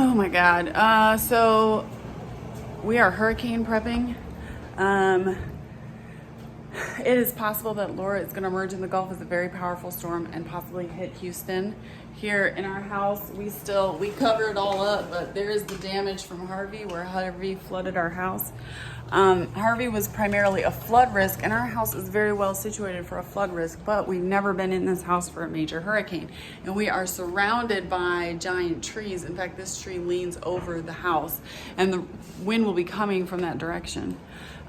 Oh my God. So we are hurricane prepping. It is possible that Laura is going to emerge in the Gulf as a very powerful storm and possibly hit Houston. Here in our house, we cover it all up, but there is the damage from Harvey, where Harvey flooded our house. Harvey was primarily a flood risk, and our house is very well situated for a flood risk, but we've never been in this house for a major hurricane. And we are surrounded by giant trees. In fact, this tree leans over the house, and the wind will be coming from that direction.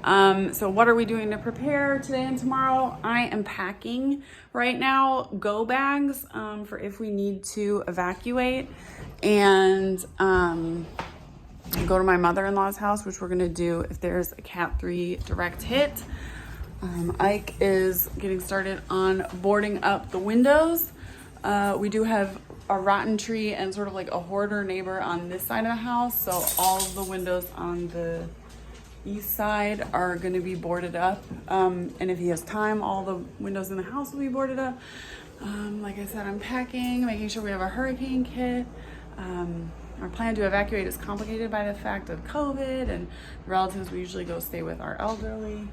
So what are we doing to prepare today and tomorrow? I am packing right now go bags for if we need to evacuate, and go to my mother-in-law's house, which we're gonna do if there's a Cat 3 direct hit. Ike is getting started on boarding up the windows. We do have a rotten tree and sort of like a hoarder neighbor on this side of the house, so all of the windows on the east side are going to be boarded up, and if he has time, all the windows in the house will be boarded up. Like I said, I'm packing, making sure we have a hurricane kit. Our plan to evacuate is complicated by the fact of COVID and the relatives we usually go stay with are elderly.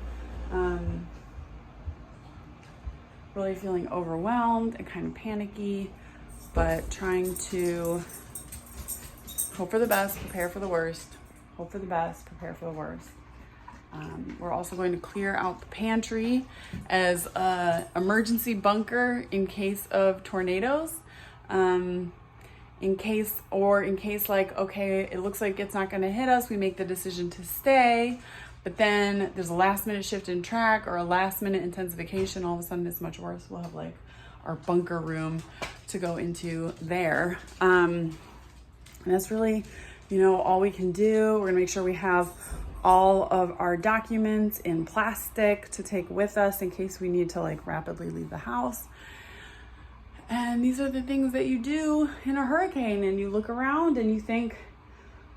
Really feeling overwhelmed and kind of panicky, but trying to hope for the best, prepare for the worst. Hope for the best, prepare for the worst. We're also going to clear out the pantry as an emergency bunker in case of tornadoes. In case like, okay, it looks like it's not going to hit us, we make the decision to stay, but then there's a last minute shift in track or a last minute intensification, all of a sudden it's much worse. We'll have like our bunker room to go into there. And that's really, all we can do. We're gonna make sure we have all of our documents in plastic to take with us in case we need to like rapidly leave the house. And these are the things that you do in a hurricane, and you look around and you think,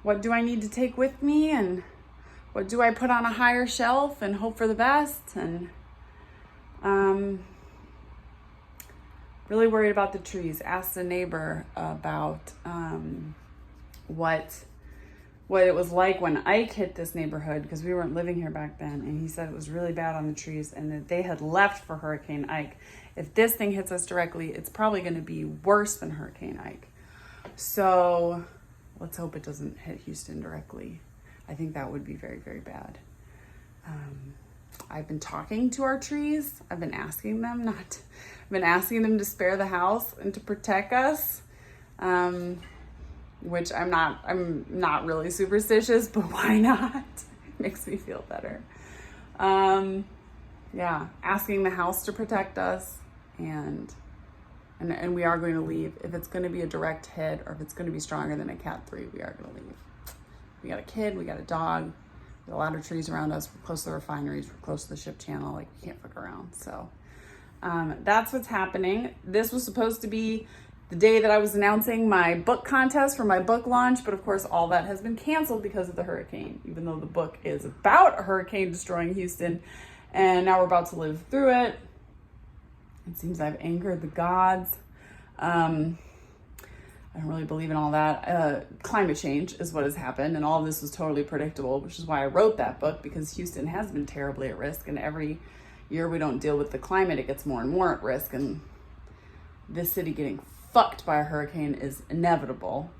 what do I need to take with me? And what do I put on a higher shelf and hope for the best? And really worried about the trees. Asked a neighbor about what it was like when Ike hit this neighborhood, because we weren't living here back then, and he said it was really bad on the trees and that they had left for Hurricane Ike. If this thing hits us directly, it's probably going to be worse than Hurricane Ike. So let's hope it doesn't hit Houston directly. I think that would be very, very bad. I've been talking to our trees. I've been asking them to spare the house and to protect us. Which I'm not really superstitious, but why not? It makes me feel better. Yeah, asking the house to protect us, and we are going to leave. If it's going to be a direct hit, or if it's going to be stronger than a Cat 3, we are going to leave. We got a kid, we got a dog, a lot of trees around us. We're close to the refineries, we're close to the ship channel. Like, we can't fuck around. So that's what's happening. This was supposed to be the day that I was announcing my book contest for my book launch, but of course all that has been canceled because of the hurricane, even though the book is about a hurricane destroying Houston, and now we're about to live through it. It seems I've angered the gods. I don't really believe in all that. Climate change is what has happened, and all of this was totally predictable, which is why I wrote that book, because Houston has been terribly at risk, and every year we don't deal with the climate, it gets more and more at risk, and this city getting fucked by a hurricane is inevitable.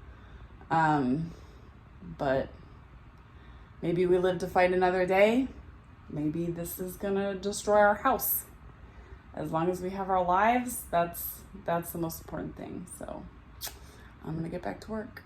But maybe we live to fight another day. Maybe this is gonna destroy our house. As long as we have our lives, that's the most important thing. So I'm gonna get back to work.